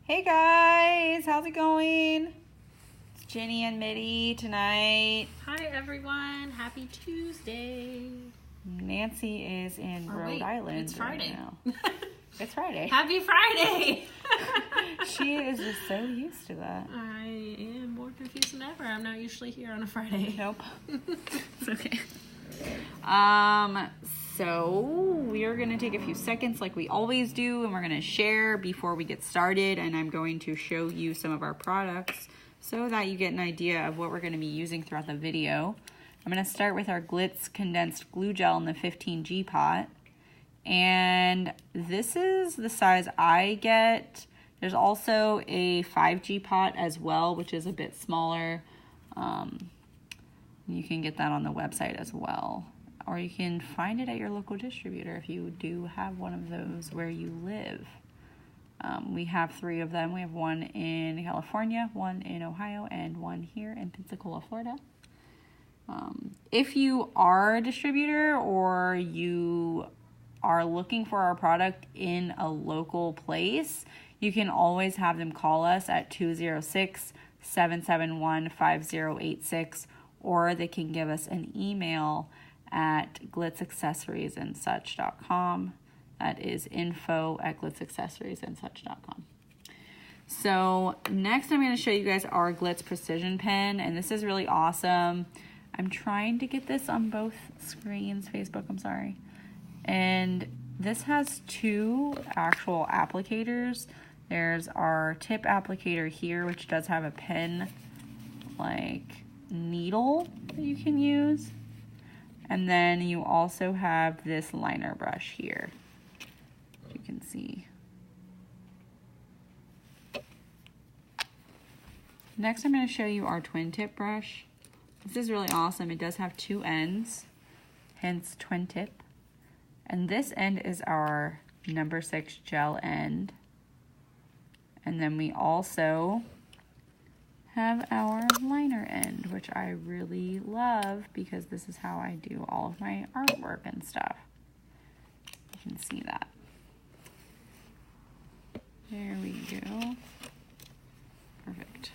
Hey guys, how's it going? It's Jenny and Mitty tonight. Hi everyone, happy Tuesday. Nancy is in Rhode Island. It's Friday. Right now. It's Friday. Happy Friday! She is just so used to that. I am more confused than ever. I'm not usually here on a Friday. Nope. It's okay. So we are going to take a few seconds like we always do, and we're going to share before we get started, and I'm going to show you some of our products so that you get an idea of what we're going to be using throughout the video. I'm going to start with our Glitz condensed glue gel in the 15G pot, and this is the size I get. There's also a 5G pot as well, which is a bit smaller. You can get that on the website as well. Or you can find it at your local distributor if you do have one of those where you live. We have 3 of them. We have one in California, one in Ohio, and one here in Pensacola, Florida. If you are a distributor or you are looking for our product in a local place, you can always have them call us at 206-771-5086, or they can give us an email at glitzaccessoriesandsuch.com. That is info@glitzaccessoriesandsuch.com. So next I'm going to show you guys our Glitz precision pen, and this is really awesome. I'm trying to get this on both screens, Facebook, I'm sorry. And this has 2 actual applicators. There's our tip applicator here, which does have a pen like needle that you can use. And then you also have this liner brush here, you can see. Next, I'm going to show you our twin tip brush. This is really awesome. It does have 2 ends, hence twin tip. And this end is our number 6 gel end. And then we also have our liner end, which I really love because this is how I do all of my artwork and stuff. You can see that. There we go. Perfect.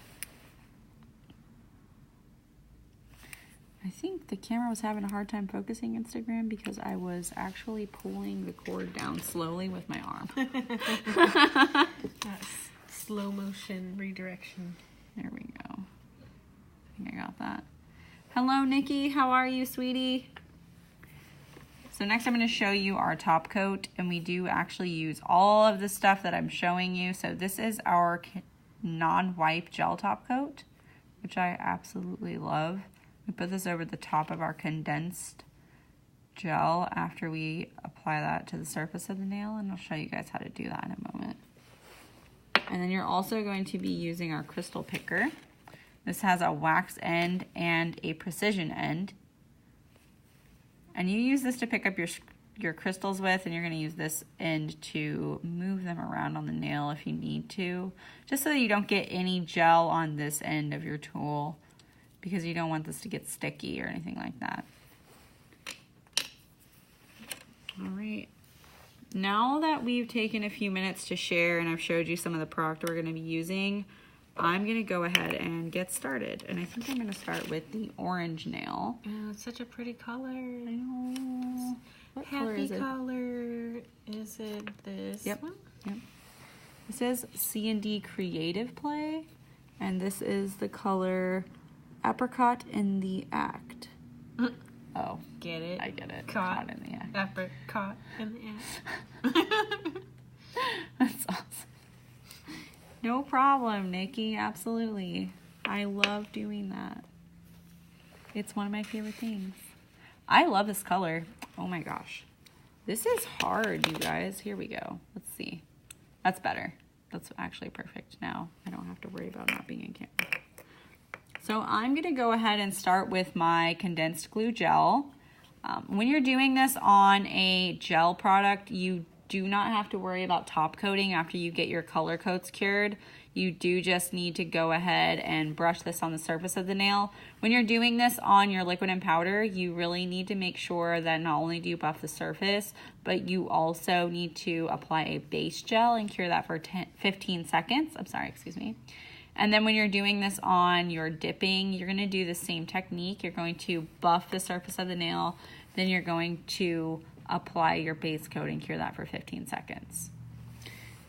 I think the camera was having a hard time focusing Instagram because I was actually pulling the cord down slowly with my arm. That's slow motion redirection. There we go. I think I got that. Hello, Nikki. How are you, sweetie? So next I'm going to show you our top coat, and we do actually use all of the stuff that I'm showing you. So this is our non-wipe gel top coat, which I absolutely love. We put this over the top of our condensed gel after we apply that to the surface of the nail, and I'll show you guys how to do that in a moment. And then you're also going to be using our crystal picker. This has a wax end and a precision end. And you use this to pick up your crystals with, and you're going to use this end to move them around on the nail if you need to, just so that you don't get any gel on this end of your tool, because you don't want this to get sticky or anything like that. All right. Now that we've taken a few minutes to share and I've showed you some of the product we're going to be using, I'm going to go ahead and get started. And I think I'm going to start with the orange nail. Oh, it's such a pretty color. I know. What color Happy is it? color. Is it this one? Yep. It says C&D Creative Play, and this is the color Apricot in the Act. Oh, get it? I get it. Caught in the act. Apricot in the act. That's awesome. No problem, Nikki. Absolutely. I love doing that. It's one of my favorite things. I love this color. Oh my gosh. This is hard, you guys. Here we go. Let's see. That's better. That's actually perfect now. I don't have to worry about not being in camera. So I'm going to go ahead and start with my condensed glue gel. When you're doing this on a gel product, you do not have to worry about top coating after you get your color coats cured. You do just need to go ahead and brush this on the surface of the nail. When you're doing this on your liquid and powder, you really need to make sure that not only do you buff the surface, but you also need to apply a base gel and cure that for 15 seconds. I'm sorry, excuse me. And then when you're doing this on your dipping, you're gonna do the same technique. You're going to buff the surface of the nail, then you're going to apply your base coat and cure that for 15 seconds.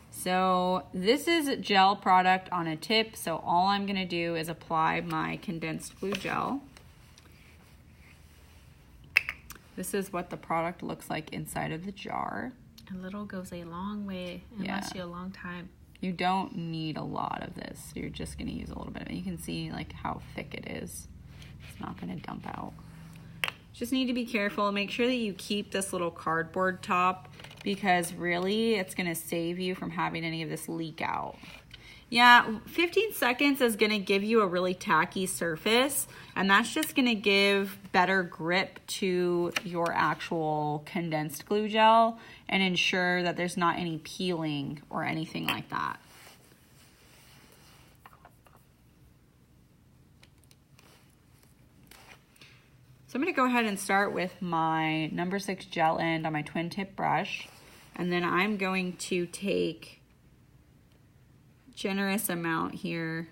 So this is gel product on a tip, so all I'm gonna do is apply my condensed glue gel. This is what the product looks like inside of the jar. A little goes a long way and lasts you a long time. You don't need a lot of this. You're just gonna use a little bit. You can see like how thick it is. It's not gonna dump out. Just need to be careful. Make sure that you keep this little cardboard top because really it's gonna save you from having any of this leak out. Yeah, 15 seconds is gonna give you a really tacky surface, and that's just gonna give better grip to your actual condensed glue gel and ensure that there's not any peeling or anything like that. So I'm gonna go ahead and start with my number 6 gel end on my twin tip brush, and then I'm going to take generous amount here.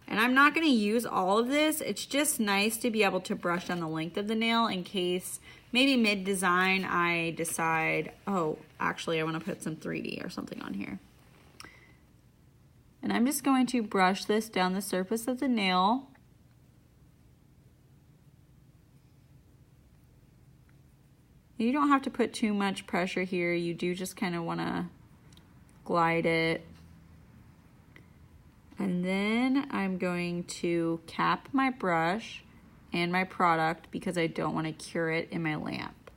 And I'm not gonna use all of this. It's just nice to be able to brush down the length of the nail in case maybe mid-design I decide, oh, actually I wanna put some 3D or something on here. And I'm just going to brush this down the surface of the nail. You don't have to put too much pressure here. You do just kind of want to glide it. And then I'm going to cap my brush and my product because I don't want to cure it in my lamp.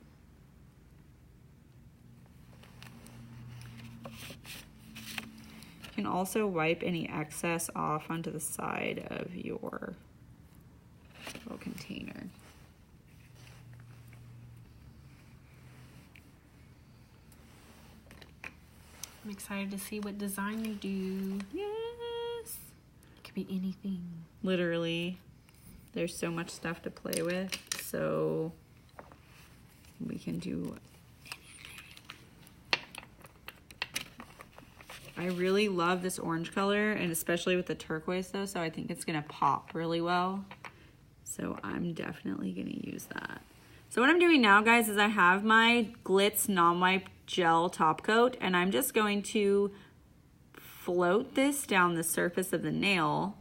You can also wipe any excess off onto the side of your little container. I'm excited to see what design you do. Yes. It could be anything. Literally. There's so much stuff to play with, so we can do anything. I really love this orange color, and especially with the turquoise though, so I think it's gonna pop really well. So I'm definitely gonna use that. So what I'm doing now, guys, is I have my Glitz non-wipe gel top coat, and I'm just going to float this down the surface of the nail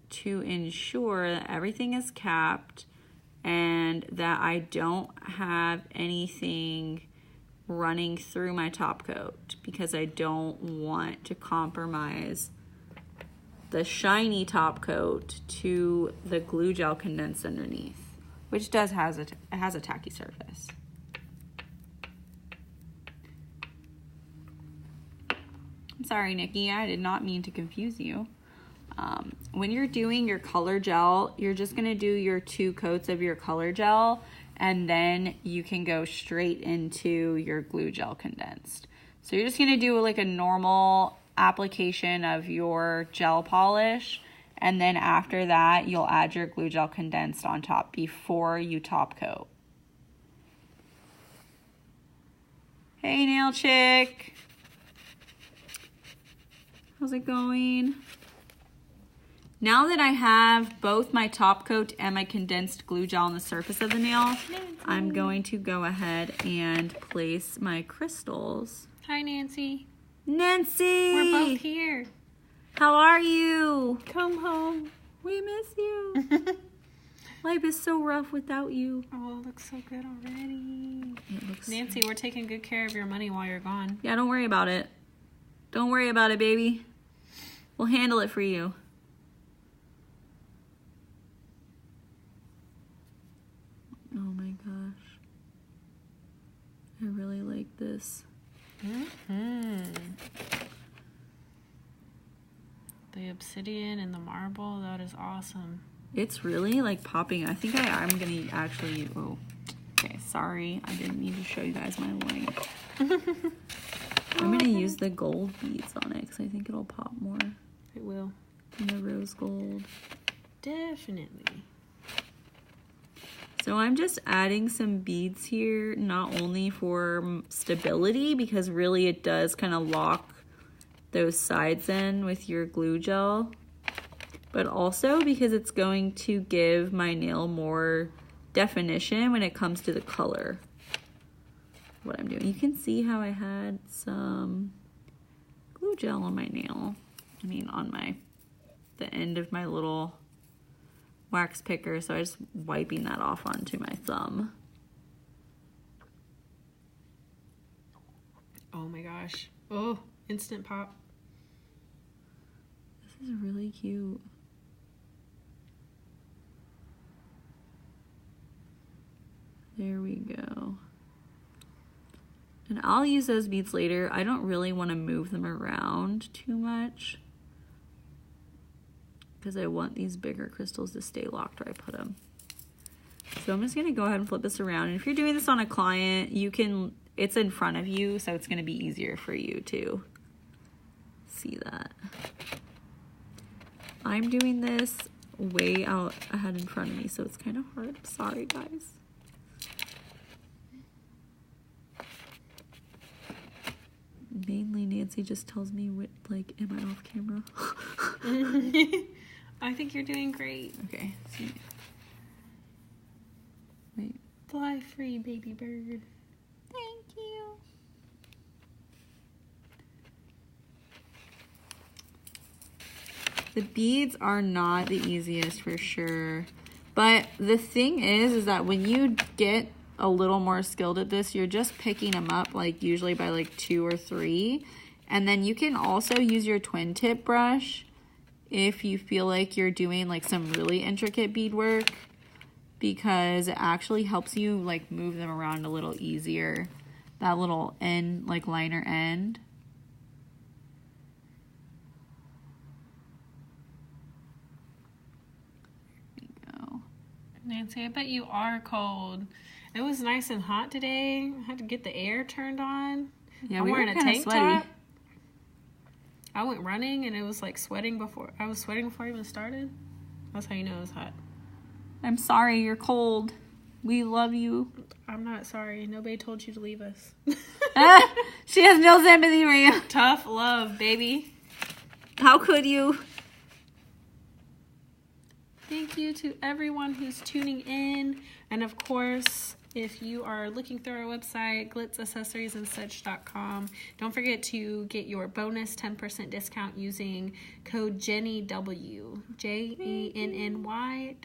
to ensure that everything is capped and that I don't have anything running through my top coat because I don't want to compromise the shiny top coat to the glue gel condensed underneath, which has a tacky surface. I'm sorry, Nikki, I did not mean to confuse you. When you're doing your color gel, you're just gonna do your 2 coats of your color gel, and then you can go straight into your glue gel condensed. So you're just gonna do like a normal application of your gel polish, and then after that you'll add your glue gel condensed on top before you top coat. Hey nail chick, how's it going? Now that I have both my top coat and my condensed glue gel on the surface of the nail, I'm going to go ahead and place my crystals. Hi, Nancy. Nancy! We're both here. How are you? Come home. We miss you. Life is so rough without you. Oh, it looks so good already. It looks Nancy, we're taking good care of your money while you're gone. Yeah, don't worry about it. Don't worry about it, baby. We'll handle it for you. Oh my gosh. I really like this. The obsidian and the marble, that is awesome. It's really like popping. I think I'm gonna actually, oh, Okay, sorry. I didn't mean to show you guys my link. I'm going to use the gold beads on it because I think it'll pop more. It will. Than the rose gold. Definitely. So I'm just adding some beads here, not only for stability, because really it does kind of lock those sides in with your glue gel, but also because it's going to give my nail more definition when it comes to the color. What I'm doing. You can see how I had some glue gel on my nail. I mean, on the end of my little wax picker, so I was wiping that off onto my thumb. Oh my gosh. Oh, instant pop. This is really cute. There we go. And I'll use those beads later. I don't really want to move them around too much because I want these bigger crystals to stay locked where I put them. So I'm just going to go ahead and flip this around. And if you're doing this on a client, you can, it's in front of you, so it's going to be easier for you to see that. I'm doing this way out ahead in front of me, so it's kind of hard. Sorry, guys. Mainly Nancy just tells me what, like, am I off camera? I think you're doing great. Okay. So, wait. Fly free, baby bird. Thank you. The beads are not the easiest for sure. But the thing is that when you get a little more skilled at this, you're just picking them up like usually by like 2 or 3. And then you can also use your twin tip brush if you feel like you're doing like some really intricate beadwork, because it actually helps you like move them around a little easier. That little end, like liner end. There we go. Nancy, I bet you are cold. It was nice and hot today. I had to get the air turned on. Yeah, I'm we wearing were a kind of tank sweaty. top. I went running and it was like sweating before. I was sweating before I even started. That's how you know it was hot. I'm sorry, you're cold. We love you. I'm not sorry. Nobody told you to leave us. She has no sympathy for you. Tough love, baby. How could you? Thank you to everyone who's tuning in. And of course, if you are looking through our website, glitzaccessoriesandsuch.com, don't forget to get your bonus 10% discount using code JENNYW, JENNYW.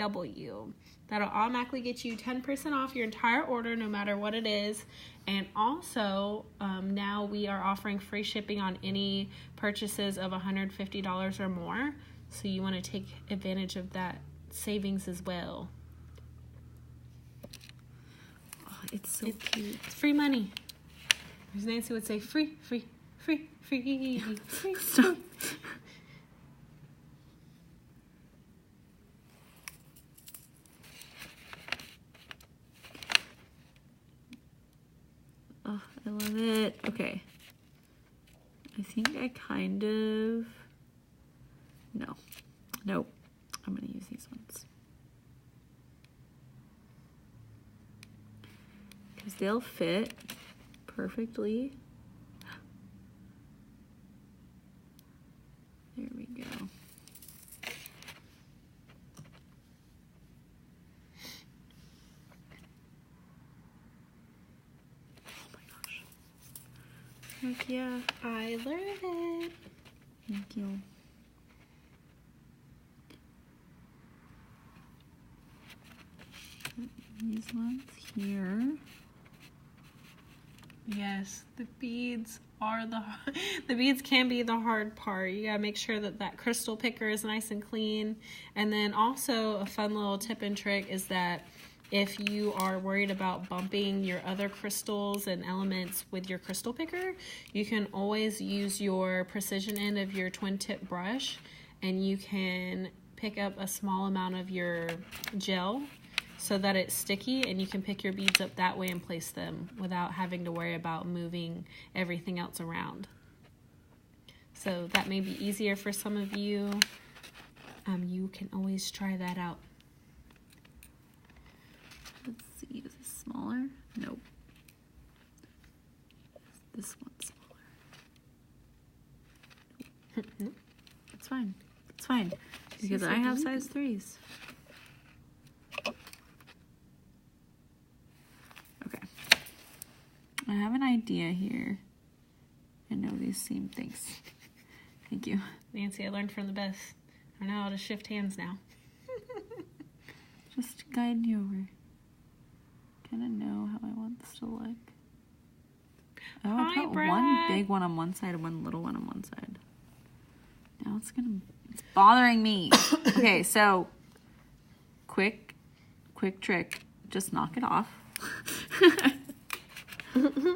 That'll automatically get you 10% off your entire order, no matter what it is. And also, now we are offering free shipping on any purchases of $150 or more. So you want to take advantage of that savings as well. Oh, it's so cute. It's free money. As Nancy would say, free, free, free, free, free. Stop. Oh, I love it. Okay. I think I kind of... No. Nope. I'm going to use these ones. Because they'll fit perfectly. There we go. Oh my gosh. Heck yeah. I love it. Thank you. These ones here. Yes, the beads are the beads can be the hard part. You gotta make sure that that crystal picker is nice and clean. And then also a fun little tip and trick is that if you are worried about bumping your other crystals and elements with your crystal picker, you can always use your precision end of your twin tip brush, and you can pick up a small amount of your gel. so that it's sticky, and you can pick your beads up that way and place them without having to worry about moving everything else around. So that may be easier for some of you. You can always try that out. Let's see, is this smaller? Nope. This one's smaller. Nope. It's fine. It's fine. Because I have size 3s. Okay. I have an idea here. I know these same things. Thank you. Nancy, I learned from the best. I know how to shift hands now. Just guide you over. Kind of know how I want this to look. Oh, I put one big one on one side and one little one on one side. Now it's bothering me. Okay, so quick trick. Just knock it off.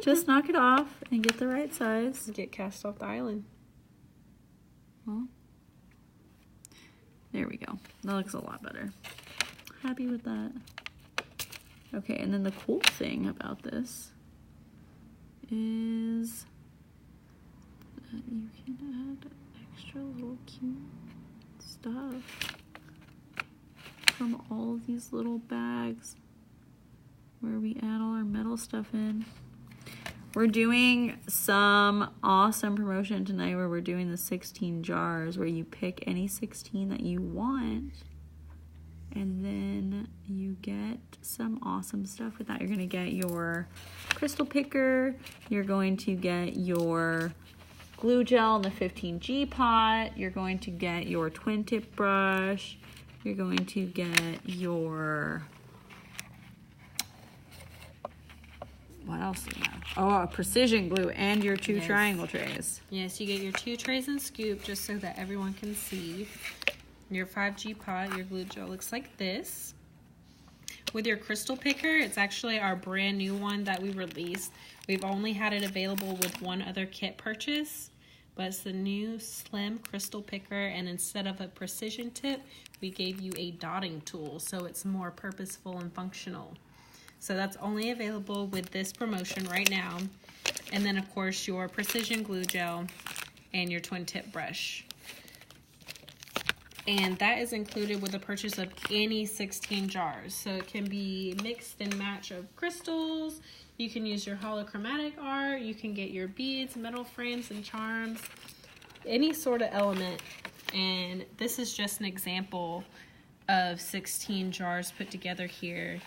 Just knock it off and get the right size. Get cast off the island. Well, there we go. That looks a lot better. Happy with that. Okay, and then the cool thing about this is that you can add extra little cute stuff from all of these little bags where we add all our metal stuff in. We're doing some awesome promotion tonight where we're doing the 16 jars where you pick any 16 that you want and then you get some awesome stuff with that. You're gonna get your crystal picker, you're going to get your glue gel in the 15G pot, you're going to get your twin tip brush, you're going to get your, what else do we have? Oh, a precision glue and your 2 triangle trays. Yes, you get your 2 trays and scoop just so that everyone can see. Your 5G pot, your glue gel looks like this. With your crystal picker, it's actually our brand new one that we released. We've only had it available with one other kit purchase, but it's the new slim crystal picker, and instead of a precision tip, we gave you a dotting tool, so it's more purposeful and functional. So that's only available with this promotion right now. And then of course your precision glue gel and your twin tip brush. And that is included with the purchase of any 16 jars. So it can be mixed and match of crystals. You can use your holochromatic art. You can get your beads, metal frames and charms, any sort of element. And this is just an example of 16 jars put together here.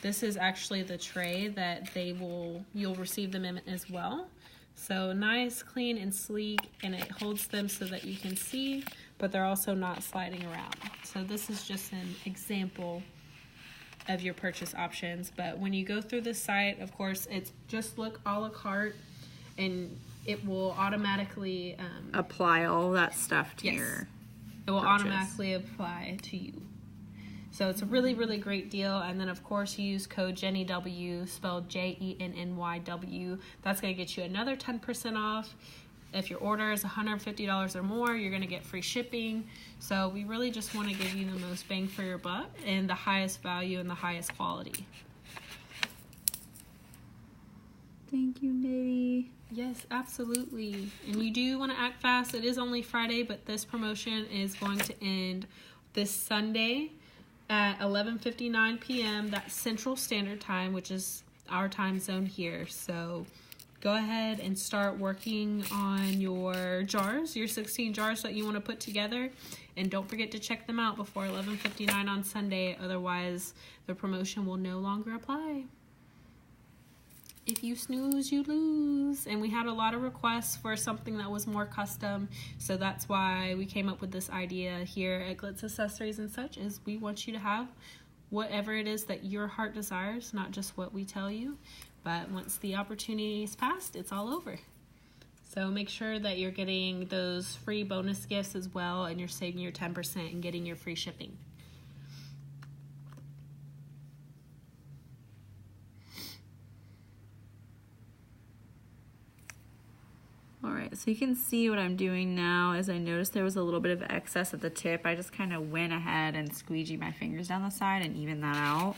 This is actually the tray that you'll receive them in as well. So nice, clean, and sleek, and it holds them so that you can see, but they're also not sliding around. So this is just an example of your purchase options. But when you go through the site, of course, it's just look a la carte, and it will automatically apply all that stuff to your it will purchase. Automatically apply to you. So it's a really, really great deal. And then, of course, you use code JennyW, spelled JENNYW. That's going to get you another 10% off. If your order is $150 or more, you're going to get free shipping. So we really just want to give you the most bang for your buck and the highest value and the highest quality. Thank you, Nitty. Yes, absolutely. And you do want to act fast. It is only Friday, but this promotion is going to end this Sunday at 11:59 p.m. That's Central Standard Time, which is our time zone here. So go ahead and start working on your jars, your 16 jars that you want to put together. And don't forget to check them out before 11:59 on Sunday. Otherwise, the promotion will no longer apply. If you snooze, you lose. And we had a lot of requests for something that was more custom. So that's why we came up with this idea here at Glitz Accessories and Such, is we want you to have whatever it is that your heart desires, not just what we tell you. But once the opportunity is passed, it's all over. So make sure that you're getting those free bonus gifts as well, and you're saving your 10% and getting your free shipping. Alright, so you can see what I'm doing now is I noticed there was a little bit of excess at the tip. I just kind of went ahead and squeegeed my fingers down the side and evened that out.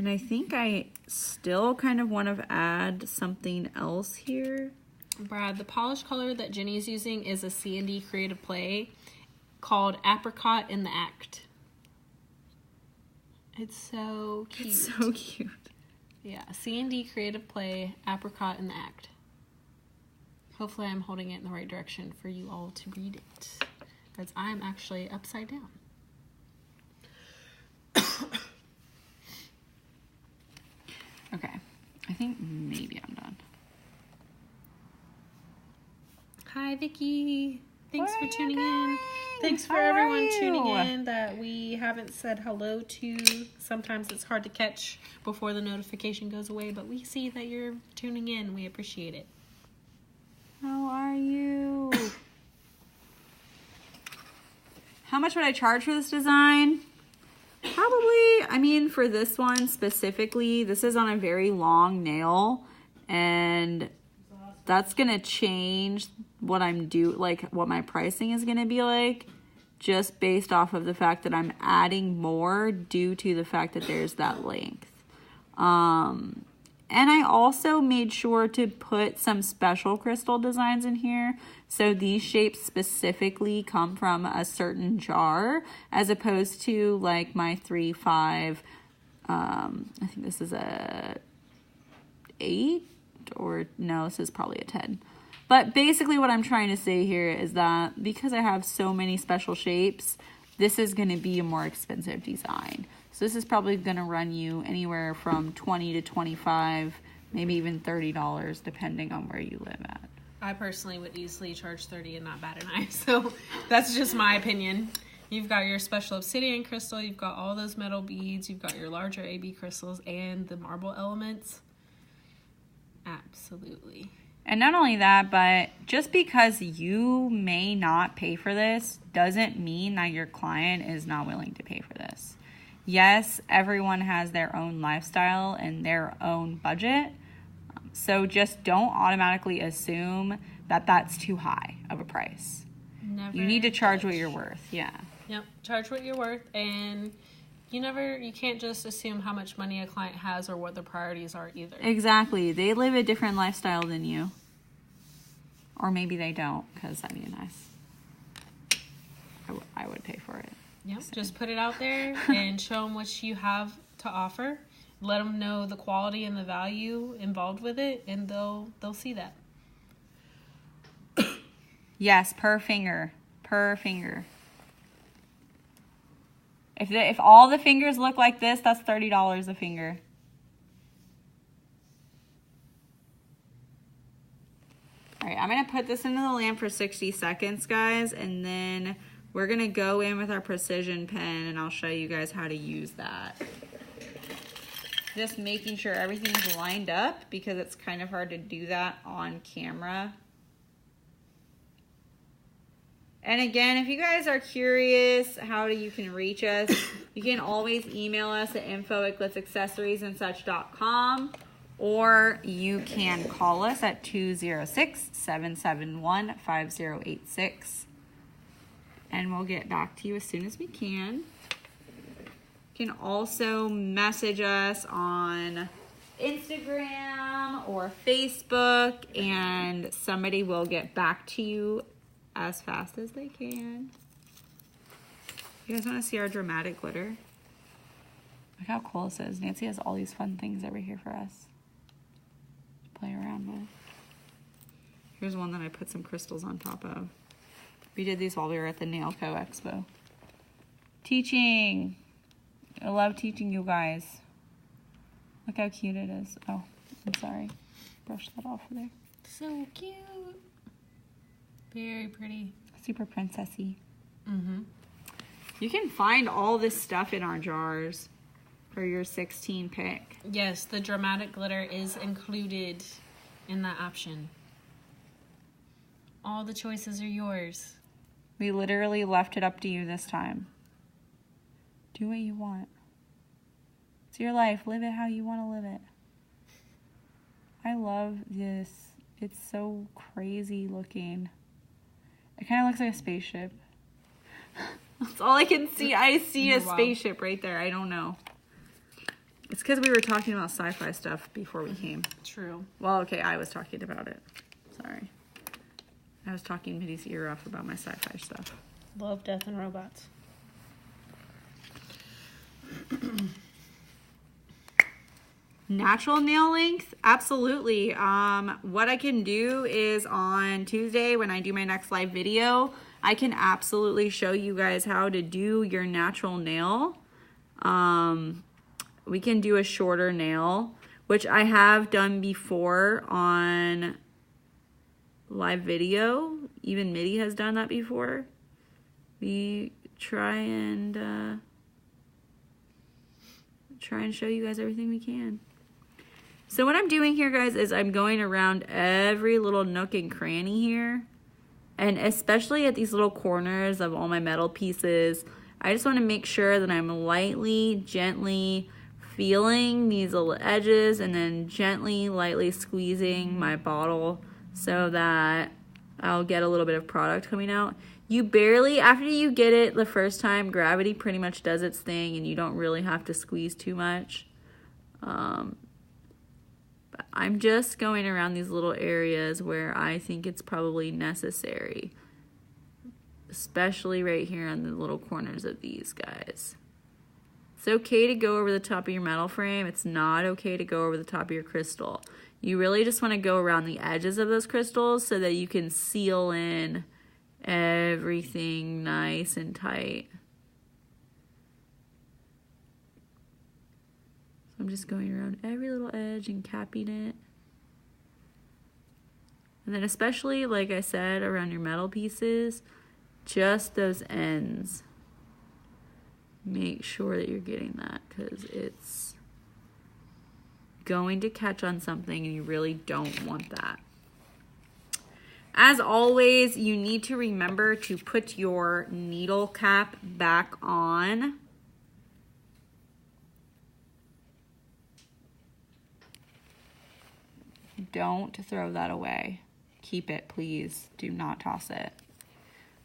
And I think I still kind of want to add something else here. Brad, the polish color that Jenny's using is a C&D Creative Play called Apricot in the Act. It's so cute. It's so cute. Yeah, C&D Creative Play, Apricot in the Act. Hopefully I'm holding it in the right direction for you all to read it, because I'm actually upside down. Okay, I think maybe I'm done. Hi, Vicky. Thanks What for are you tuning in. doing? Thanks for How are everyone tuning you? in that we haven't said hello to. Sometimes it's hard to catch before the notification goes away, but we see that you're tuning in. We appreciate it. How are you? How much would I charge for this design? Probably, I mean, for this one specifically, this is on a very long nail, and that's gonna change what what my pricing is gonna be like, just based off of the fact that I'm adding more due to the fact that there's that length. And I also made sure to put some special crystal designs in here. So these shapes specifically come from a certain jar, as opposed to like my 3-5, I think this is a 8, or no, this is probably a 10. But basically what I'm trying to say here is that because I have so many special shapes, this is going to be a more expensive design. So this is probably going to run you anywhere from $20 to $25, maybe even $30, depending on where you live at. I personally would easily charge $30 and not bat an eye. So that's just my opinion. You've got your special obsidian crystal. You've got all those metal beads. You've got your larger AB crystals and the marble elements. Absolutely. And not only that, but just because you may not pay for this doesn't mean that your client is not willing to pay for this. Yes, everyone has their own lifestyle and their own budget. So just don't automatically assume that that's too high of a price. Never. You need to charge what you're worth. Yeah. Yep. Charge what you're worth, and you can't just assume how much money a client has or what their priorities are either. Exactly. They live a different lifestyle than you. Or maybe they don't, because I mean, I would pay for it. Yep. So. Just put it out there and show them what you have to offer. Let them know the quality and the value involved with it, and they'll see that. Yes, per finger. Per finger. If all the fingers look like this, that's $30 a finger. All right, I'm going to put this into the lamp for 60 seconds, guys, and then we're going to go in with our precision pen, and I'll show you guys how to use that. Just making sure everything's lined up, because it's kind of hard to do that on camera. And again, if you guys are curious how you can reach us, you can always email us at info@glitzaccessoriesandsuch.com, or you can call us at 206-771-5086, and we'll get back to you as soon as we can. You can also message us on Instagram or Facebook, and somebody will get back to you as fast as they can. You guys want to see our dramatic glitter? Look how cool this is. Nancy has all these fun things over here for us to play around with. Here's one that I put some crystals on top of. We did these while we were at the Nail Co. Expo. Teaching. I love teaching you guys. Look how cute it is. Oh, I'm sorry. Brush that off of there. So cute. Very pretty. Super princessy. Mm-hmm. You can find all this stuff in our jars for your 16 pick. Yes, the dramatic glitter is included in that option. All the choices are yours. We literally left it up to you this time. Do what you want. It's your life. Live it how you want to live it. I love this. It's so crazy looking. It kind of looks like a spaceship. That's all I can see. I see a spaceship right there. I don't know. It's because we were talking about sci-fi stuff before we came. True. Well, okay, I was talking about it. Sorry. I was talking Mitty's ear off about my sci-fi stuff. Love, Death, and Robots. Natural nail length? Absolutely. What I can do is on Tuesday when I do my next live video, I can absolutely show you guys how to do your natural nail. We can do a shorter nail, which I have done before on live video. Even Mitty has done that before. We try and show you guys everything we can. So what I'm doing here, guys, is I'm going around every little nook and cranny here. And especially at these little corners of all my metal pieces, I just want to make sure that I'm lightly, gently feeling these little edges and then gently, lightly squeezing my bottle so that I'll get a little bit of product coming out. You barely, after you get it the first time, gravity pretty much does its thing and you don't really have to squeeze too much. But I'm just going around these little areas where I think it's probably necessary. Especially right here on the little corners of these guys. It's okay to go over the top of your metal frame. It's not okay to go over the top of your crystal. You really just want to go around the edges of those crystals so that you can seal in everything nice and tight. So I'm just going around every little edge and capping it. And then especially, like I said, around your metal pieces, just those ends. Make sure that you're getting that because it's going to catch on something and you really don't want that. As always, you need to remember to put your needle cap back on. Don't throw that away. Keep it, please. Do not toss it.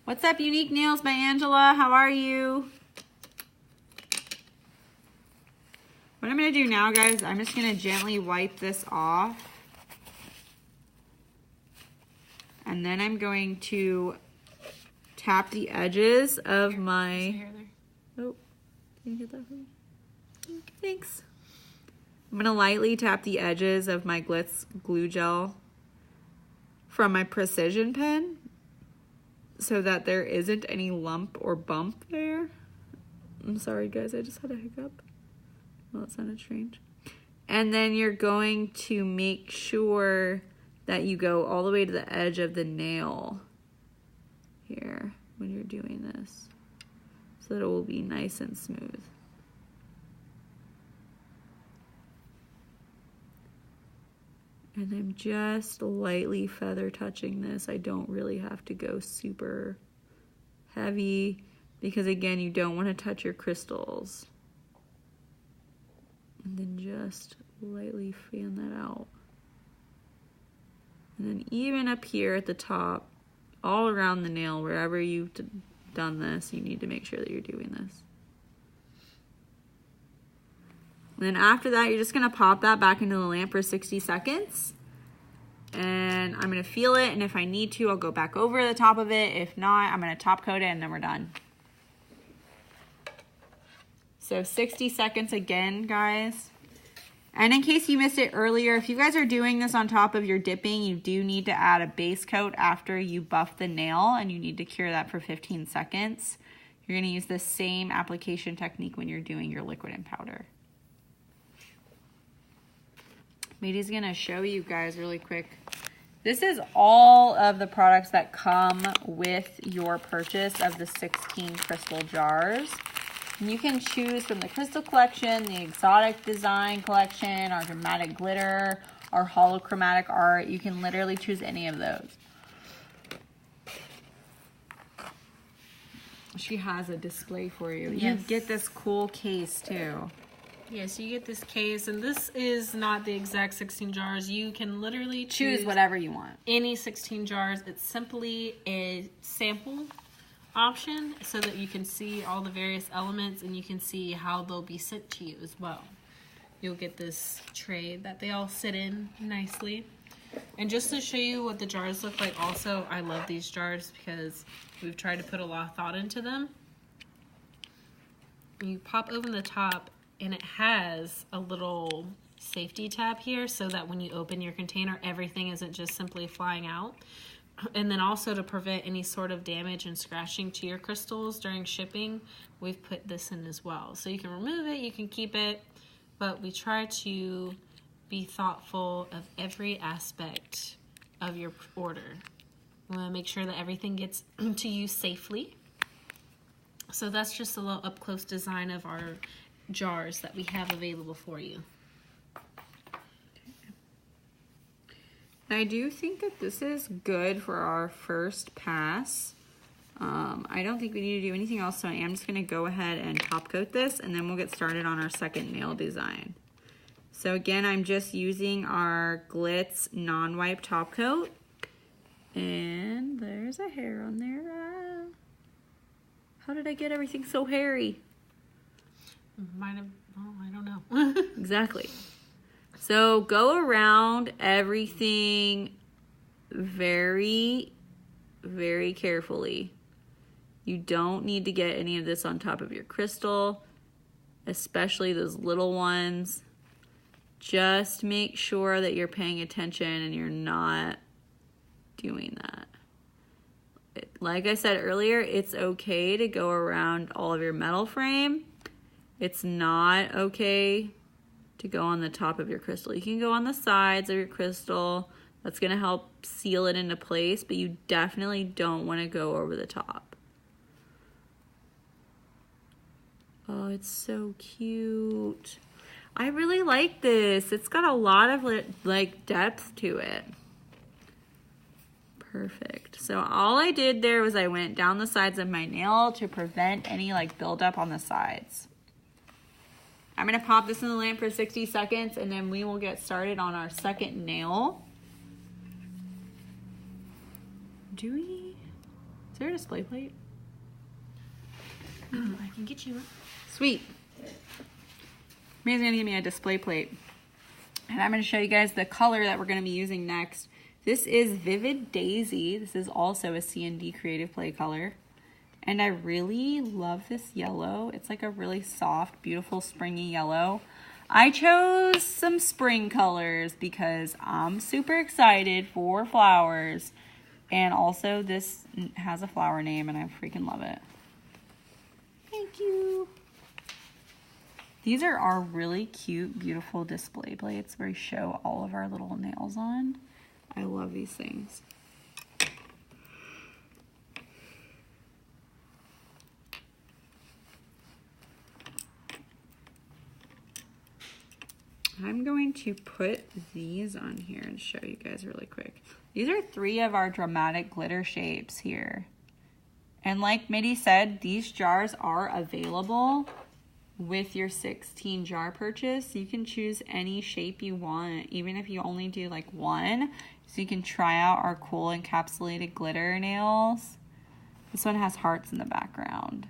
What's up, Unique Nails by Angela? How are you? What I'm going to do now, guys, I'm just going to gently wipe this off. And then I'm going to tap the edges of my... Oh, can you get that for me? Thanks. I'm going to lightly tap the edges of my Glitz glue gel from my precision pen so that there isn't any lump or bump there. I'm sorry, guys. I just had a hiccup. Well, that sounded strange. And then you're going to make sure that you go all the way to the edge of the nail here when you're doing this so that it will be nice and smooth. And I'm just lightly feather touching this. I don't really have to go super heavy because, again, you don't want to touch your crystals. And then just lightly fan that out. And then even up here at the top, all around the nail, wherever you've done this, you need to make sure that you're doing this. And then after that, you're just gonna pop that back into the lamp for 60 seconds. And I'm gonna feel it, and if I need to, I'll go back over the top of it. If not, I'm gonna top coat it, and then we're done. So 60 seconds again, guys. And in case you missed it earlier, if you guys are doing this on top of your dipping, you do need to add a base coat after you buff the nail, and you need to cure that for 15 seconds. You're going to use the same application technique when you're doing your liquid and powder. Mitty's going to show you guys really quick. This is all of the products that come with your purchase of the 16 crystal jars. You can choose from the crystal collection, the exotic design collection, our dramatic glitter, our holochromatic art. You can literally choose any of those. She has a display for you. Yes. You get this cool case too. Yes, you get this case, and this is not the exact 16 jars. You can literally choose whatever you want. Any 16 jars. It's simply a sample option so that you can see all the various elements and you can see how they'll be sent to you as well. you'll get this tray that they all sit in nicely. And just to show you what the jars look like also, I love these jars because we've tried to put a lot of thought into them. You pop open the top and it has a little safety tab here so that when you open your container, everything isn't just simply flying out. And then also to prevent any sort of damage and scratching to your crystals during shipping, we've put this in as well. So you can remove it, you can keep it, but we try to be thoughtful of every aspect of your order. We want to make sure that everything gets to you safely. So that's just a little up-close design of our jars that we have available for you. I do think that this is good for our first pass. I don't think we need to do anything else, so I am just going to go ahead and top coat this, and then we'll get started on our second nail design. So again, I'm just using our Glitz non-wipe top coat, and there's a hair on there. How did I get everything so hairy? Might have, oh, I don't know. Exactly. So go around everything very, very carefully. You don't need to get any of this on top of your crystal, especially those little ones. Just make sure that you're paying attention and you're not doing that. Like I said earlier, it's okay to go around all of your metal frame. It's not okay to go on the top of your crystal. You can go on the sides of your crystal. That's going to help seal it into place, but you definitely don't want to go over the top. Oh, it's so cute. I really like this. It's got a lot of like depth to it. Perfect. So all I did there was I went down the sides of my nail to prevent any like buildup on the sides. I'm going to pop this in the lamp for 60 seconds and then we will get started on our second nail. Do we? Is there a display plate? I can get you one. Sweet. May's going to give me a display plate. And I'm going to show you guys the color that we're going to be using next. This is Vivid Daisy. This is also a C&D Creative Play color. And I really love this yellow. It's like a really soft, beautiful, springy yellow. I chose some spring colors because I'm super excited for flowers. And also this has a flower name and I freaking love it. Thank you. These are our really cute, beautiful display plates where we show all of our little nails on. I love these things. I'm going to put these on here and show you guys really quick. These are 3 of our dramatic glitter shapes here. And like Mitty said, these jars are available with your 16 jar purchase. You can choose any shape you want, even if you only do like 1. So you can try out our cool encapsulated glitter nails. This one has hearts in the background.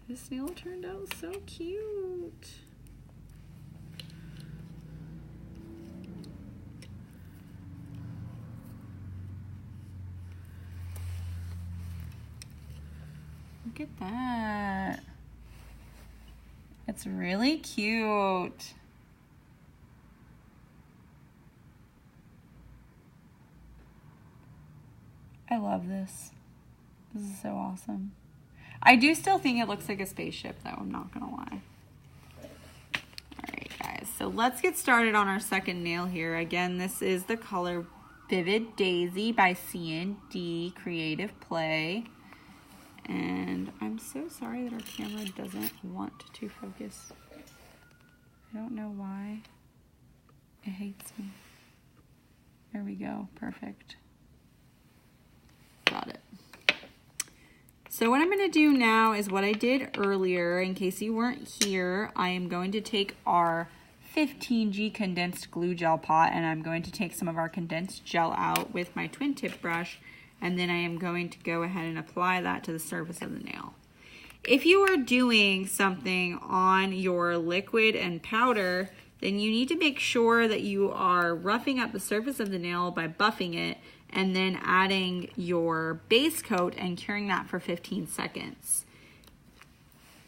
This nail turned out so cute. Look at that. It's really cute. I love this. This is so awesome. I do still think it looks like a spaceship though, I'm not gonna lie. Alright guys, so let's get started on our second nail here. Again, this is the color Vivid Daisy by C&D Creative Play. And I'm so sorry that our camera doesn't want to focus. I don't know why. It hates me. There we go, perfect. Got it. So what I'm going to do now is what I did earlier. In case you weren't here, I am going to take our 15G condensed glue gel pot and I'm going to take some of our condensed gel out with my twin tip brush and then I am going to go ahead and apply that to the surface of the nail. If you are doing something on your liquid and powder, then you need to make sure that you are roughing up the surface of the nail by buffing it and then adding your base coat and curing that for 15 seconds.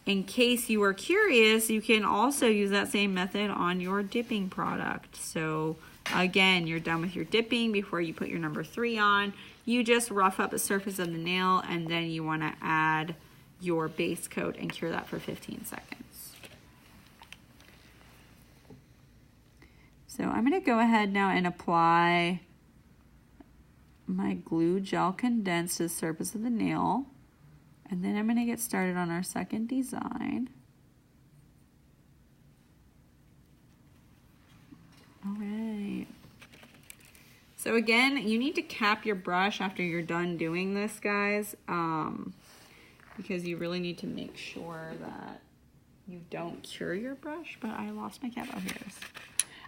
In case you are curious, you can also use that same method on your dipping product. So again, you're done with your dipping before you put your number 3 on. You just rough up the surface of the nail and then you want to add your base coat and cure that for 15 seconds. So I'm going to go ahead now and apply my glue gel condensed to the surface of the nail. And then I'm going to get started on our second design. All right. So again, you need to cap your brush after you're done doing this, guys, because you really need to make sure that you don't cure your brush. But I lost my cap. Oh, here it is.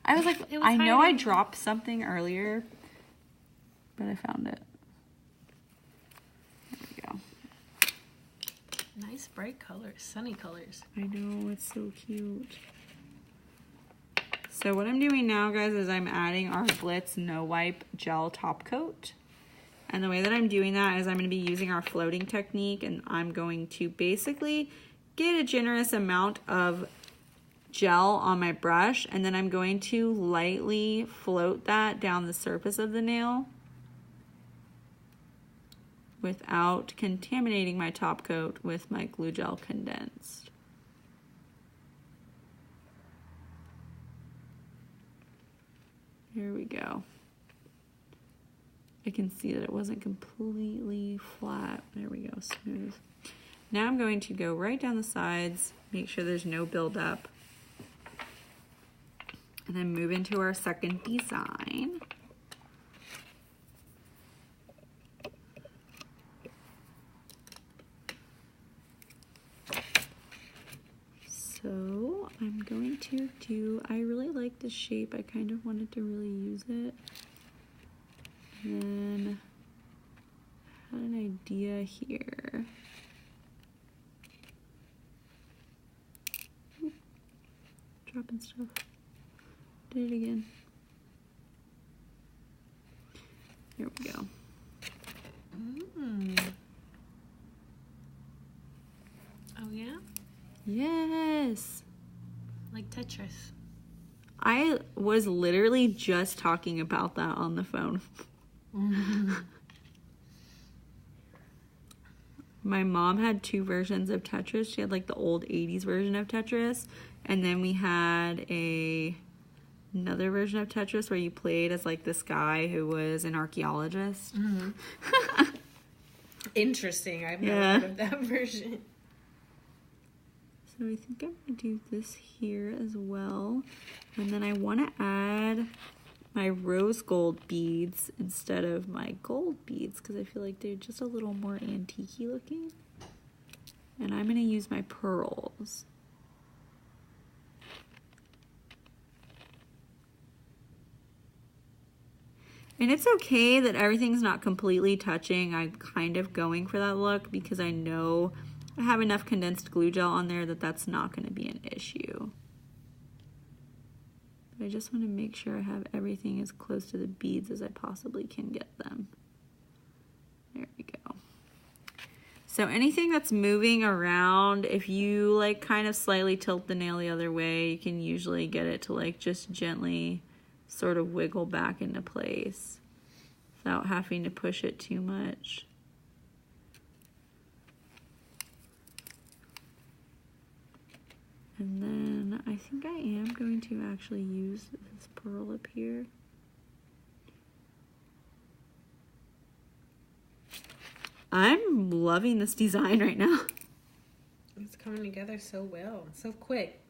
I was like, I know I dropped something earlier, but I found it. There we go. Nice bright colors, sunny colors. I know, it's so cute. So what I'm doing now, guys, is I'm adding our Glitz No Wipe Gel Top Coat. And the way that I'm doing that is I'm going to be using our floating technique, and I'm going to basically get a generous amount of gel on my brush, and then I'm going to lightly float that down the surface of the nail without contaminating my top coat with my glue gel condensed. Here we go. I can see that it wasn't completely flat. There we go, smooth. Now I'm going to go right down the sides, make sure there's no buildup, and then move into our second design. So I'm going to do, I really like this shape. I kind of wanted to really use it. And then I had an idea here. Oop, dropping stuff. Did it again. Here we go. Oh yeah? Yes. Like Tetris. I was literally just talking about that on the phone. My mom had 2 versions of Tetris. She had like the old 80s version of Tetris, and then we had another version of Tetris where you played as like this guy who was an archaeologist. Interesting. I've never heard of that version. So I think I'm going to do this here as well. And then I want to add my rose gold beads instead of my gold beads because I feel like they're just a little more antique-y looking. And I'm going to use my pearls. And it's okay that everything's not completely touching. I'm kind of going for that look because I know I have enough condensed glue gel on there that that's not going to be an issue. But I just want to make sure I have everything as close to the beads as I possibly can get them. There we go. So anything that's moving around, if you like kind of slightly tilt the nail the other way, you can usually get it to like just gently sort of wiggle back into place without having to push it too much. And then I think I am going to actually use this pearl up here. I'm loving this design right now. It's coming together so well, so quick.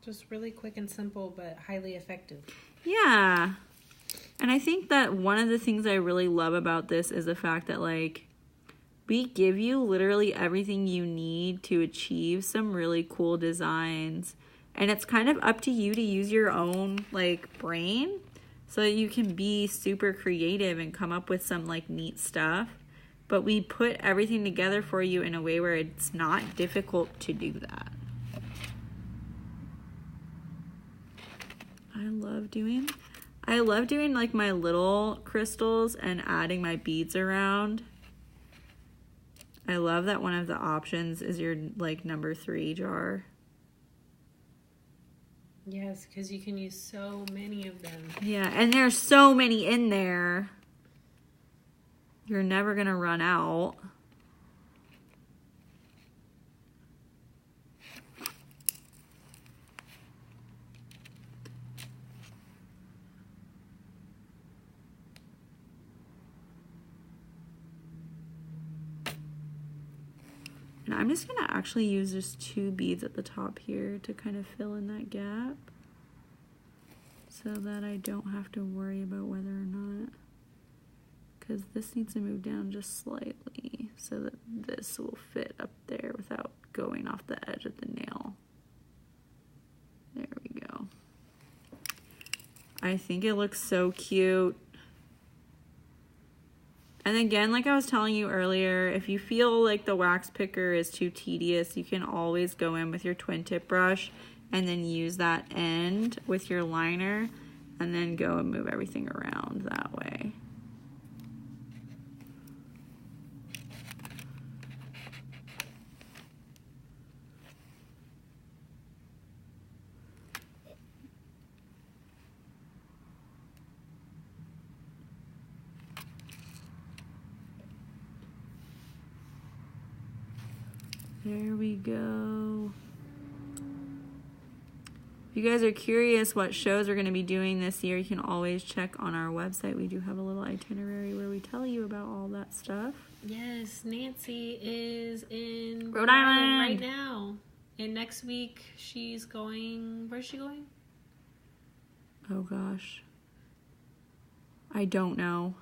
Just really quick and simple, but highly effective. Yeah. And I think that one of the things I really love about this is the fact that like we give you literally everything you need to achieve some really cool designs. And it's kind of up to you to use your own like brain. so that you can be super creative and come up with some like neat stuff. But we put everything together for you in a way where it's not difficult to do that. I love doing like my little crystals and adding my beads around. I love that one of the options is your like number 3 jar. Yes, because you can use so many of them. Yeah, and there's so many in there. You're never gonna run out. And I'm just gonna actually use just 2 beads at the top here to kind of fill in that gap so that I don't have to worry about whether or not, because this needs to move down just slightly so that this will fit up there without going off the edge of the nail. There we go. I think it looks so cute. And again, like I was telling you earlier, if you feel like the wax picker is too tedious, you can always go in with your twin tip brush and then use that end with your liner and then go and move everything around that way. There we go. If you guys are curious what shows we're going to be doing this year, you can always check on our website. We do have a little itinerary where we tell you about all that stuff. Yes, Nancy is in Rhode Island right now. And next week she's going, where's she going? Oh gosh. I don't know.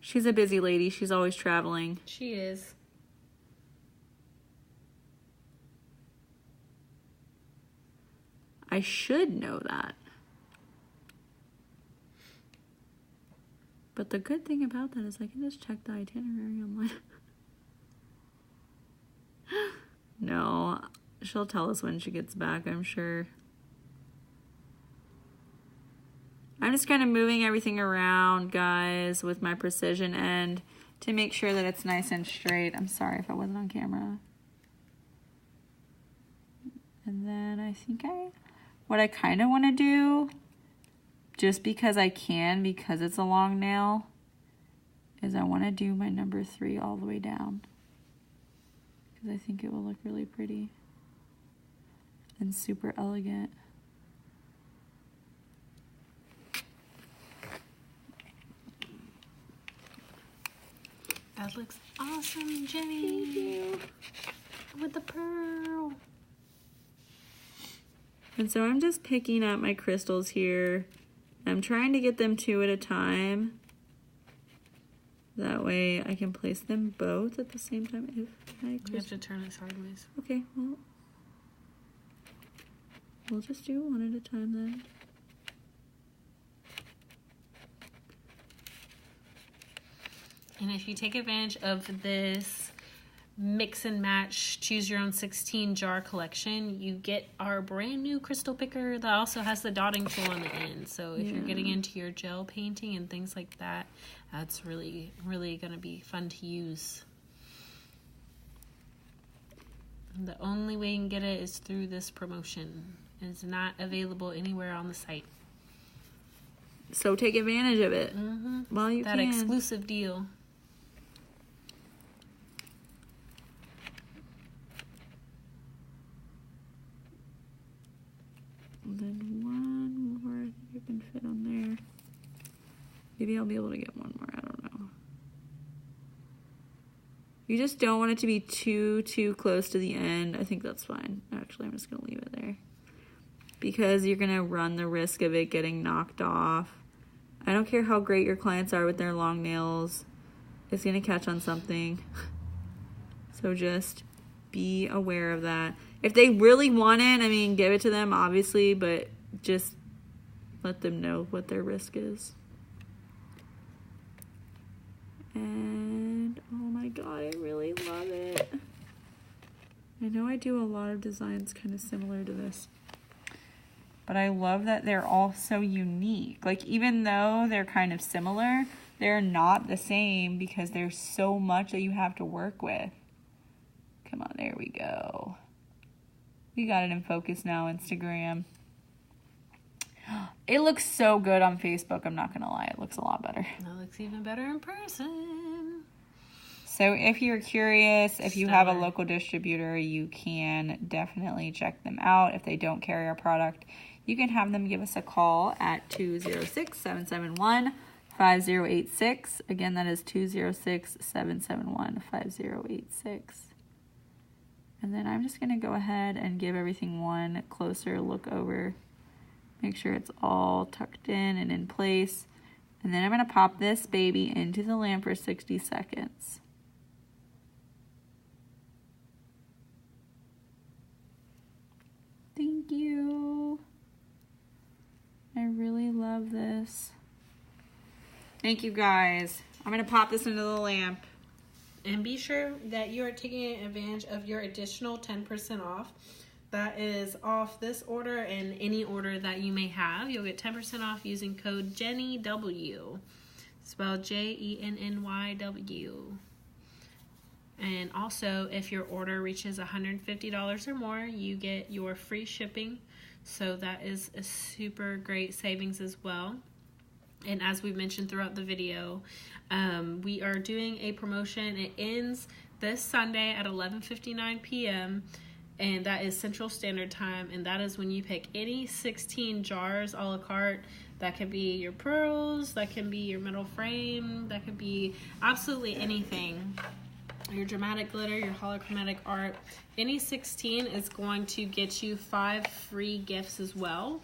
She's a busy lady. She's always traveling. She is. I should know that. But the good thing about that is I can just check the itinerary online. No, she'll tell us when she gets back, I'm sure. I'm just kind of moving everything around, guys, with my precision end to make sure that it's nice and straight. I'm sorry if I wasn't on camera. And then I think what I kind of want to do, just because I can, because it's a long nail, is I want to do my number 3 all the way down. Because I think it will look really pretty and super elegant. That looks awesome, Jenny. Thank you. With the pearl. And so I'm just picking up my crystals here. I'm trying to get them 2 at a time. That way I can place them both at the same time. You have to turn it sideways. Okay, well, we'll just do 1 at a time then. And if you take advantage of this mix and match choose your own 16 jar collection, you get our brand new crystal picker that also has the dotting tool on the end. So if you're getting into your gel painting and things like that, that's really gonna be fun to use. And the only way you can get it is through this promotion. It's not available anywhere on the site. So take advantage of it while you that can. Exclusive deal. And then 1 more, I think you can fit on there. Maybe I'll be able to get 1 more, I don't know. You just don't want it to be too close to the end. I think that's fine. Actually, I'm just gonna leave it there. Because you're gonna run the risk of it getting knocked off. I don't care how great your clients are with their long nails. It's gonna catch on something. So just be aware of that. If they really want it, I mean, give it to them, obviously, but just let them know what their risk is. And oh my god, I really love it. I know I do a lot of designs kind of similar to this, but I love that they're all so unique. Like, even though they're kind of similar, they're not the same because there's so much that you have to work with. Come on, there we go. We got it in focus now, Instagram. It looks so good on Facebook, I'm not gonna lie. It looks a lot better. It looks even better in person. So if you're curious, if you have a local distributor, you can definitely check them out. If they don't carry our product, you can have them give us a call at 206-771-5086. Again, that is 206-771-5086. And then I'm just going to go ahead and give everything one closer look over. Make sure it's all tucked in and in place. And then I'm going to pop this baby into the lamp for 60 seconds. Thank you. I really love this. Thank you, guys. I'm going to pop this into the lamp. And be sure that you are taking advantage of your additional 10% off. That is off this order and any order that you may have. You'll get 10% off using code JennyW. Spelled JENNYW. And also, if your order reaches $150 or more, you get your free shipping. So that is a super great savings as well. And as we mentioned throughout the video, we are doing a promotion. It ends this Sunday at 11:59 p.m. and that is Central Standard Time. And that is when you pick any 16 jars a la carte. That could be your pearls, that can be your metal frame, that could be absolutely anything. Your dramatic glitter, your holochromatic art. Any 16 is going to get you 5 free gifts as well.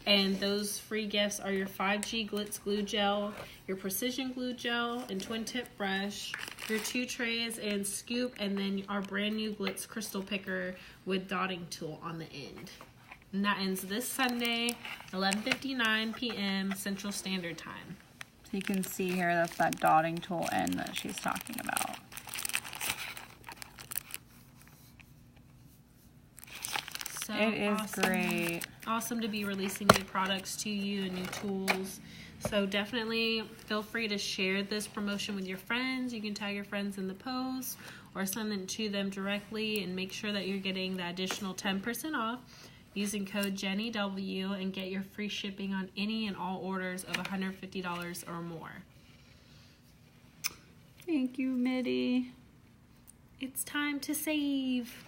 And those free gifts are your 5G Glitz glue gel, your precision glue gel and twin tip brush, your 2 trays and scoop, and then our brand new Glitz crystal picker with dotting tool on the end. And that ends this Sunday, 11:59 p.m. Central Standard Time. So you can see here that's that dotting tool end that she's talking about. So it is awesome. Great. Awesome to be releasing new products to you and new tools. So definitely feel free to share this promotion with your friends. You can tag your friends in the post or send it to them directly, and make sure that you're getting the additional 10% off using code JennyW and get your free shipping on any and all orders of $150 or more. Thank you, Mitty. It's time to save.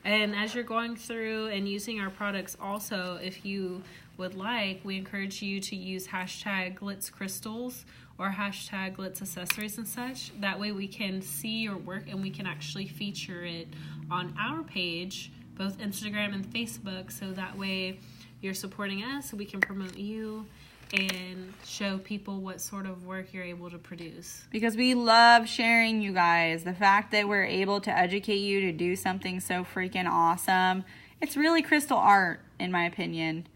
And as you're going through and using our products also, if you would like, we encourage you to use hashtag Glitz Crystals or hashtag Glitz Accessories and such. That way we can see your work and we can actually feature it on our page, both Instagram and Facebook. So that way you're supporting us, so we can promote you and show people what sort of work you're able to produce. Because we love sharing, you guys. The fact that we're able to educate you to do something so freaking awesome. It's really crystal art, in my opinion.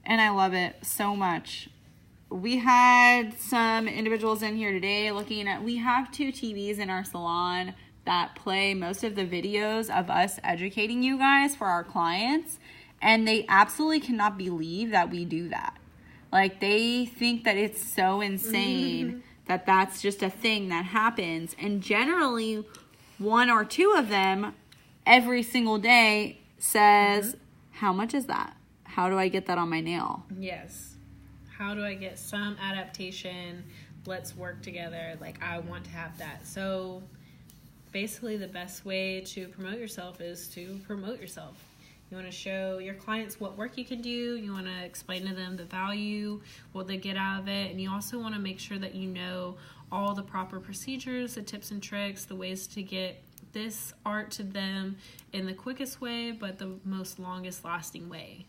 And I love it so much. We had some individuals in here today looking at, we have 2 TVs in our salon that play most of the videos of us educating you guys for our clients. And they absolutely cannot believe that we do that. Like, they think that it's so insane that that's just a thing that happens. And generally, 1 or 2 of them every single day says, how much is that? How do I get that on my nail? Yes. How do I get some adaptation? Let's work together. Like, I want to have that. So, basically, the best way to promote yourself is to promote yourself. You want to show your clients what work you can do. You want to explain to them the value, what they get out of it. And you also want to make sure that you know all the proper procedures, the tips and tricks, the ways to get this art to them in the quickest way, but the most longest lasting way.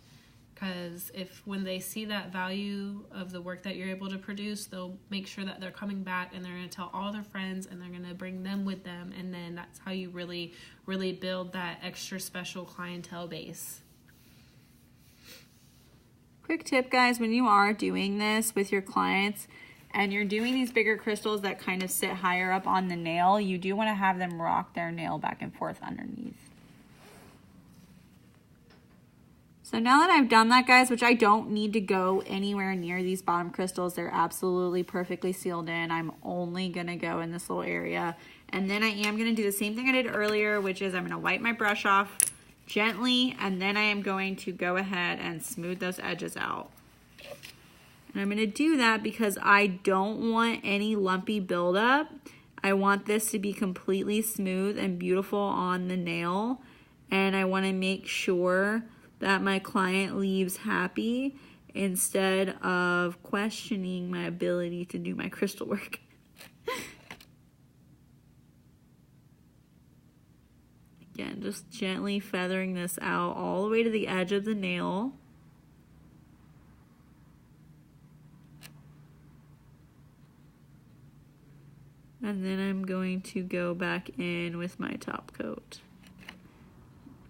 Because when they see that value of the work that you're able to produce, they'll make sure that they're coming back and they're going to tell all their friends and they're going to bring them with them. And then that's how you really, really build that extra special clientele base. quick tip, guys, when you are doing this with your clients and you're doing these bigger crystals that kind of sit higher up on the nail, you do want to have them rock their nail back and forth underneath. So now that I've done that, guys, which I don't need to go anywhere near these bottom crystals, they're absolutely perfectly sealed in. I'm only going to go in this little area. And then I am going to do the same thing I did earlier, which is I'm going to wipe my brush off gently, and then I am going to go ahead and smooth those edges out. And I'm going to do that because I don't want any lumpy buildup. I want this to be completely smooth and beautiful on the nail, and I want to make sure that my client leaves happy instead of questioning my ability to do my crystal work. Again, just gently feathering this out all the way to the edge of the nail. And then I'm going to go back in with my top coat.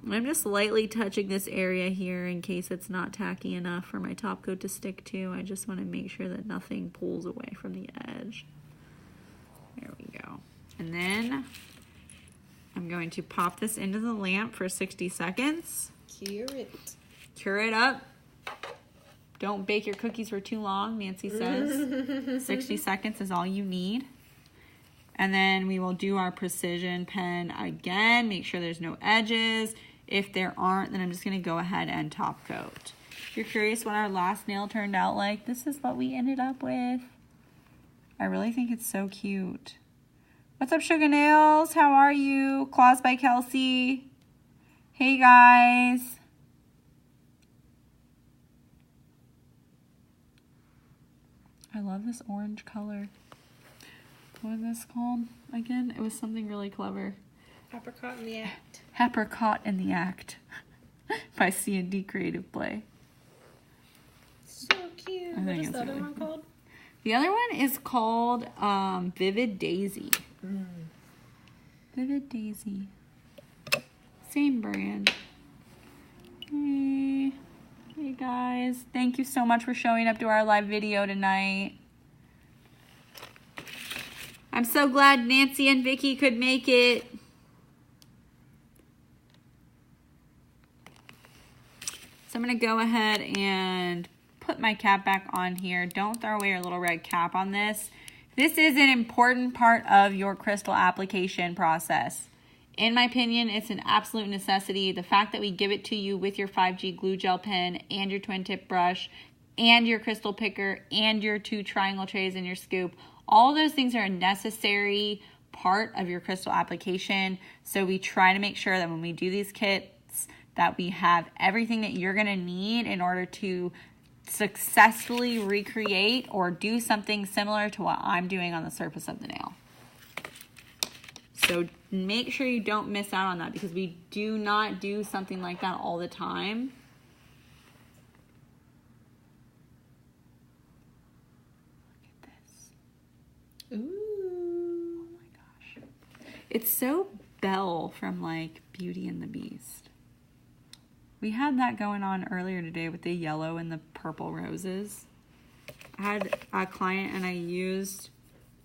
I'm just lightly touching this area here in case it's not tacky enough for my top coat to stick to. I just want to make sure that nothing pulls away from the edge. There we go. And then I'm going to pop this into the lamp for 60 seconds. Cure it. Cure it up. Don't bake your cookies for too long, Nancy says. 60 seconds is all you need. And then we will do our precision pen again. Make sure there's no edges. If there aren't, then I'm just going to go ahead and top coat. If you're curious what our last nail turned out like, this is what we ended up with. I really think it's so cute. What's up, Sugar Nails? How are you? Claws by Kelsey. Hey, guys. I love this orange color. What is this called again? It was something really clever. Apricot in the Act. Apricot in the Act by C&D Creative Play. So cute. What is the other one called? The other one is called Vivid Daisy. Vivid Daisy. Same brand. Hey. Hey guys. Thank you so much for showing up to our live video tonight. I'm so glad Nancy and Vicky could make it. So I'm going to go ahead and put my cap back on here. Don't throw away your little red cap on this. This is an important part of your crystal application process. In my opinion, it's an absolute necessity. The fact that we give it to you with your 5G glue gel pen and your twin tip brush and your crystal picker and your 2 triangle trays and your scoop, all those things are a necessary part of your crystal application. So we try to make sure that when we do these kits that we have everything that you're going to need in order to successfully recreate or do something similar to what I'm doing on the surface of the nail. So make sure you don't miss out on that because we do not do something like that all the time. Look at this. Ooh. Oh my gosh. It's so Belle from like Beauty and the Beast. We had that going on earlier today with the yellow and the purple roses. I had a client and I used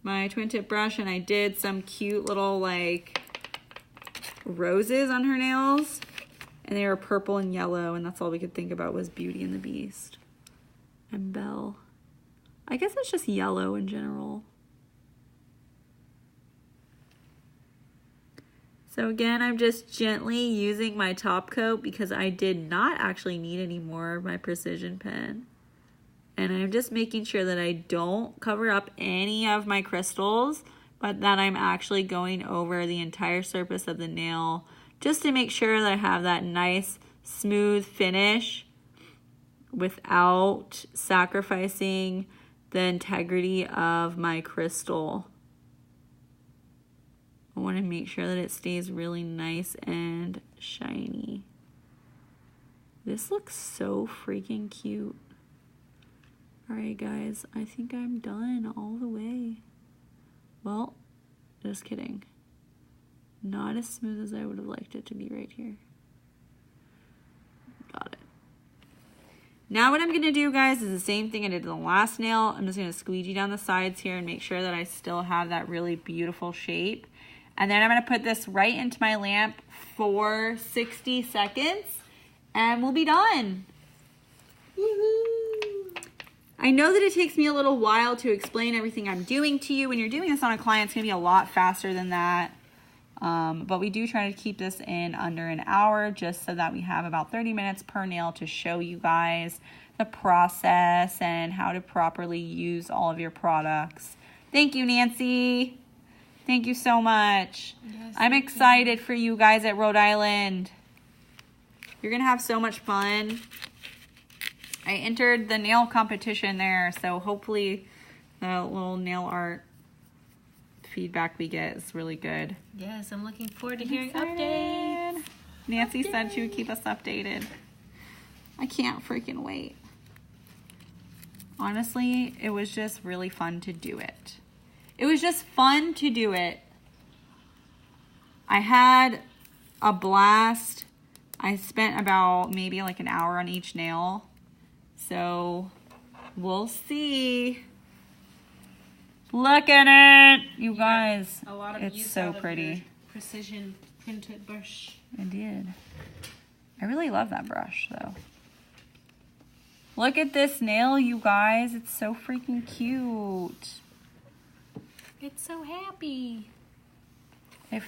my twin tip brush and I did some cute little like roses on her nails and they were purple and yellow and that's all we could think about was Beauty and the Beast and Belle. I guess it's just yellow in general. So again, I'm just gently using my top coat because I did not actually need any more of my precision pen. And I'm just making sure that I don't cover up any of my crystals, but that I'm actually going over the entire surface of the nail just to make sure that I have that nice, smooth finish without sacrificing the integrity of my crystal. I want to make sure that it stays really nice and shiny. This looks so freaking cute. Alright guys, I think I'm done all the way. Well, just kidding. Not as smooth as I would have liked it to be right here. Got it. Now what I'm going to do, guys, is the same thing I did to the last nail. I'm just going to squeegee down the sides here and make sure that I still have that really beautiful shape. And then I'm going to put this right into my lamp for 60 seconds and we'll be done. Woohoo! I know that it takes me a little while to explain everything I'm doing to you. When you're doing this on a client, it's going to be a lot faster than that. But we do try to keep this in under an hour just so that we have about 30 minutes per nail to show you guys the process and how to properly use all of your products. Thank you, Nancy. Thank you so much. Yes, I'm excited for you guys at Rhode Island. You're going to have so much fun. I entered the nail competition there, so hopefully the little nail art feedback we get is really good. Yes, I'm looking forward to hearing updates. Nancy said she would keep us updated. I can't freaking wait. Honestly, it was just really fun to do it. It was just fun to do it. I had a blast. I spent about maybe like an hour on each nail. So we'll see. Look at it, you guys. A lot of it's use so out of pretty. your precision printed brush. I did. I really love that brush though. Look at this nail, you guys. It's so freaking cute. It's so happy. If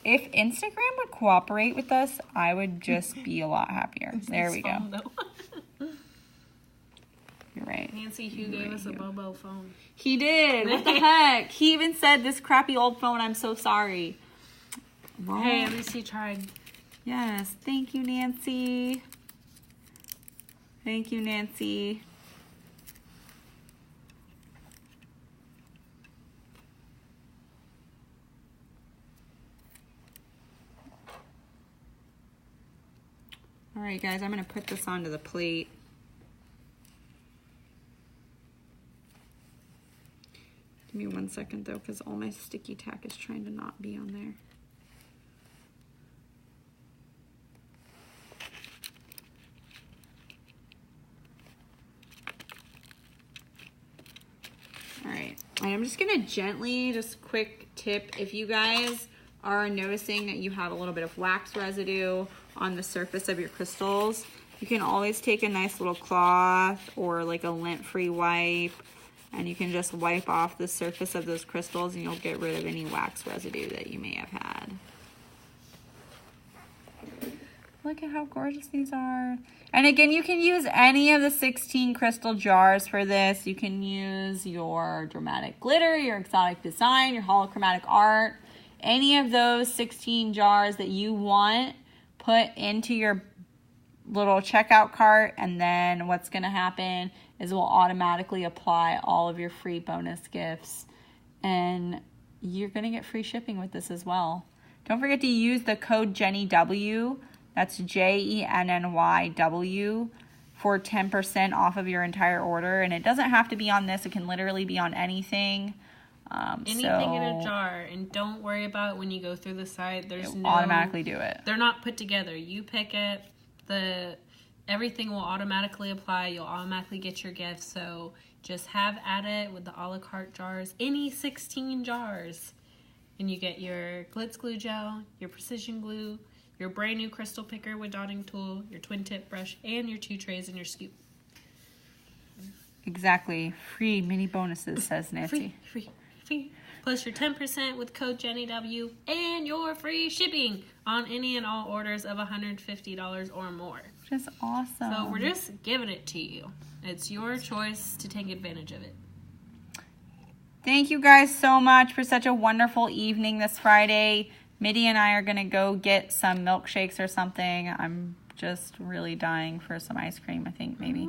Instagram would cooperate with us, I would just be a lot happier. There we go. You're right. Nancy, who gave us a Bobo phone? He did. What the heck? He even said, this crappy old phone, I'm so sorry. Well, Hey, at least he tried. yes. Thank you, Nancy. Thank you, Nancy. All right, guys, I'm going to put this onto the plate. Give me 1 second, though, because all my sticky tack is trying to not be on there. All right, and I'm just going to gently, just quick tip, if you guys are noticing that you have a little bit of wax residue on the surface of your crystals, you can always take a nice little cloth or like a lint-free wipe, and you can just wipe off the surface of those crystals and you'll get rid of any wax residue that you may have had. Look at how gorgeous these are. And again, you can use any of the 16 crystal jars for this. You can use your dramatic glitter, your exotic design, your holochromatic art, any of those 16 jars that you want, put into your little checkout cart, and then what's going to happen is we'll automatically apply all of your free bonus gifts, and you're going to get free shipping with this as well. Don't forget to use the code JennyW, that's JENNYW, for 10% off of your entire order, and it doesn't have to be on this. It can literally be on anything. Anything in a jar, and don't worry about it when you go through the site. There's no automatically do it. They're not put together. You pick it. Everything will automatically apply. You'll automatically get your gift. So just have at it with the a la carte jars, any 16 jars, and you get your Glitz glue gel, your precision glue, your brand new crystal picker with dotting tool, your twin tip brush, and your 2 trays and your scoop. Exactly. Free mini bonuses, says Nancy. Free. Plus your 10% with code JennyW and your free shipping on any and all orders of $150 or more. Which is awesome. So we're just giving it to you. It's your choice to take advantage of it. Thank you guys so much for such a wonderful evening this Friday. Mitty and I are going to go get some milkshakes or something. I'm just really dying for some ice cream, I think, maybe.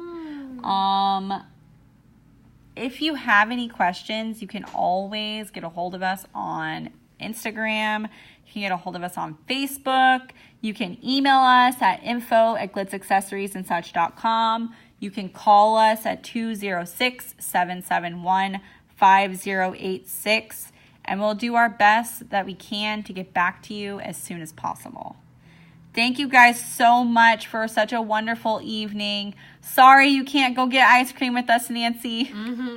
If you have any questions, you can always get a hold of us on Instagram. You can get a hold of us on Facebook. You can email us at info@glitzaccessoriesandsuch.com. You can call us at 206-771-5086. And we'll do our best that we can to get back to you as soon as possible. Thank you guys so much for such a wonderful evening. Sorry you can't go get ice cream with us, Nancy.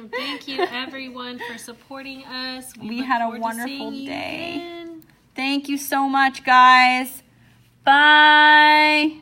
Thank you, everyone, for supporting us. We had a wonderful day. Thank you so much, guys. Bye.